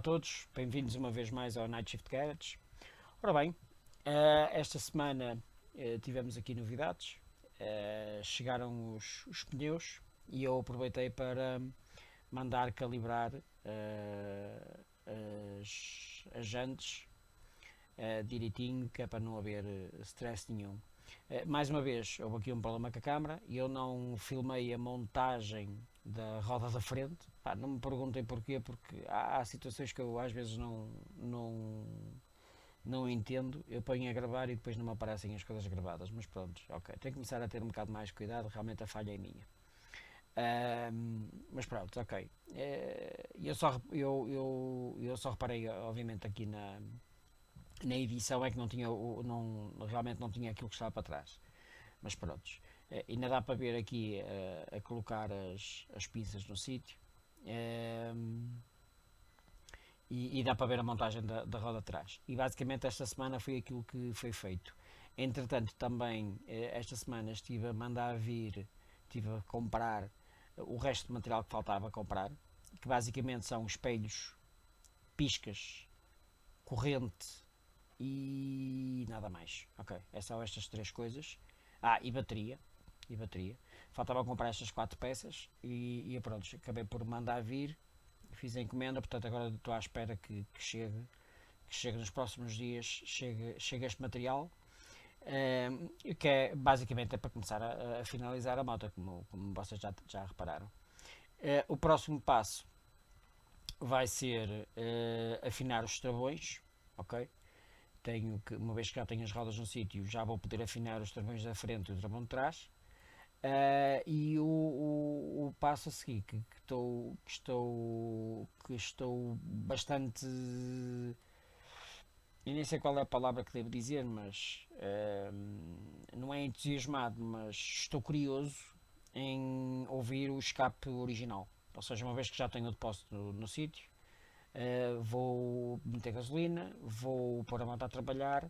todos, bem-vindos uma vez mais ao Night Shift Garage. Ora bem, esta semana tivemos aqui novidades, chegaram os pneus e eu aproveitei para mandar calibrar as jantes direitinho, que é para não haver stress nenhum. Mais uma vez, houve aqui um problema com a câmara e eu não filmei a montagem da roda da frente. Pá, não me perguntem porquê, porque há situações que eu às vezes não entendo. Eu ponho a gravar e depois não me aparecem as coisas gravadas, mas pronto, ok, tenho que começar a ter um bocado mais cuidado, realmente a falha é minha. Mas pronto, ok. Eu só reparei, obviamente, aqui na edição é que realmente não tinha aquilo que estava para trás, mas pronto, ainda dá para ver aqui a colocar as pinças no sítio, e dá para ver a montagem da roda atrás, e basicamente esta semana foi aquilo que foi feito. Entretanto também esta semana estive a mandar vir, estive a comprar o resto do material que faltava comprar, que basicamente são espelhos, piscas, corrente e nada mais. Ok, são estas três coisas. E bateria. Faltava comprar estas 4 peças e pronto, acabei por mandar vir, fiz a encomenda, portanto agora estou à espera que chegue nos próximos dias, chegue este material, que é basicamente para começar a finalizar a moto, como vocês já repararam. O próximo passo vai ser afinar os travões, ok? Uma vez que já tenho as rodas no sítio, já vou poder afinar os travões da frente e o travão de trás. E o passo a seguir, que estou bastante, eu nem sei qual é a palavra que devo dizer, mas não é entusiasmado, mas estou curioso em ouvir o escape original. Ou seja, uma vez que já tenho o depósito no sítio, vou meter gasolina, vou pôr a moto a trabalhar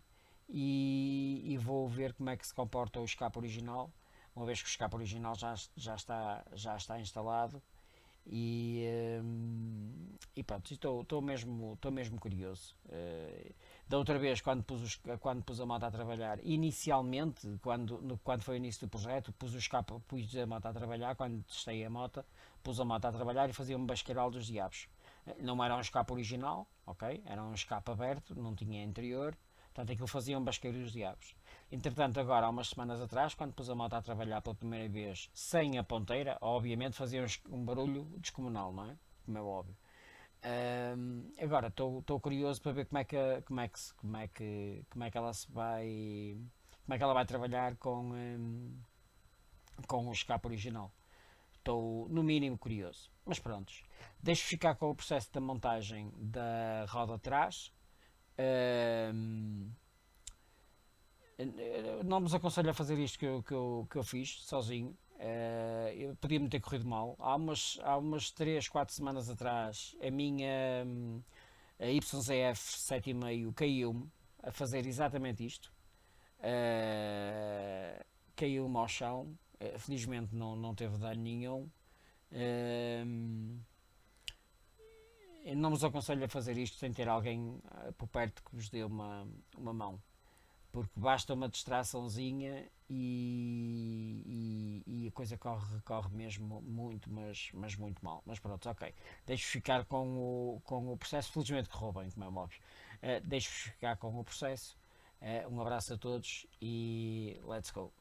e vou ver como é que se comporta o escape original, uma vez que o escape original já está instalado, e pronto, estou mesmo curioso. Da outra vez, quando pus a moto a trabalhar, inicialmente, quando foi o início do projeto, pus a moto a trabalhar, quando testei a moto, pus a moto a trabalhar e fazia um basqueiral dos diabos. Não era um escape original, ok? Era um escape aberto, não tinha interior, portanto aquilo fazia um basqueiro dos diabos. Entretanto, agora, há umas semanas atrás, quando pus a moto a trabalhar pela primeira vez sem a ponteira, obviamente fazia um barulho descomunal, não é? Como é óbvio. Agora estou curioso para ver como é que ela vai trabalhar com o escape original. Estou no mínimo curioso, mas prontos, deixo ficar com o processo da montagem da roda atrás. Não vos aconselho a fazer isto que eu fiz sozinho. Eu podia-me ter corrido mal. Há umas 3, 4 semanas atrás, a minha a YZF-7,5 caiu-me a fazer exatamente isto. Caiu-me ao chão. Felizmente não teve dano nenhum. Eu não vos aconselho a fazer isto sem ter alguém por perto que vos dê uma mão, porque basta uma distraçãozinha e a coisa corre mesmo muito, mas muito mal. Mas pronto, ok, deixo ficar com o processo. Felizmente correu bem, como é óbvio. Deixo ficar com o processo. Um abraço a todos e let's go.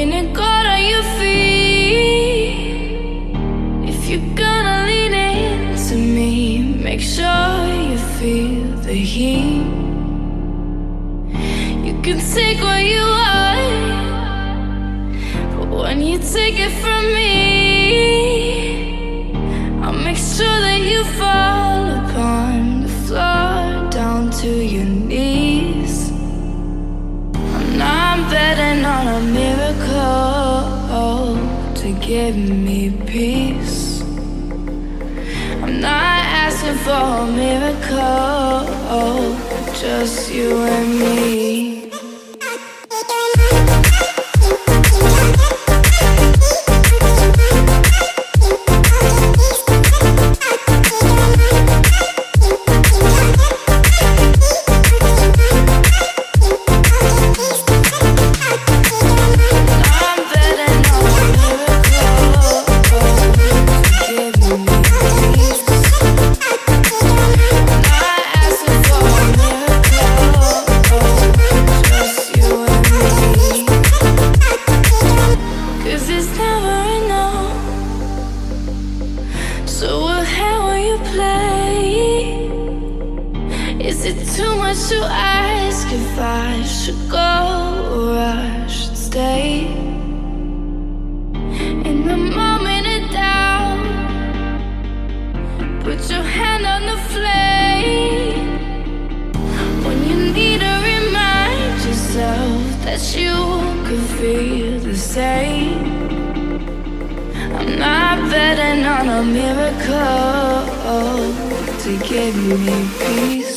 leaning God on your feet. If you're gonna lean into me, make sure you feel the heat. You can take what you want, but when you take it from me, I'll make sure that you fall upon the floor down to your knees. I'm betting on a miracle to give me peace. I'm not asking for a miracle, just you and me. Is it too much to ask if I should go or I should stay? In the moment of doubt, put your hand on the flame. When you need to remind yourself that you could feel the same. I'm not betting on a miracle to give me peace.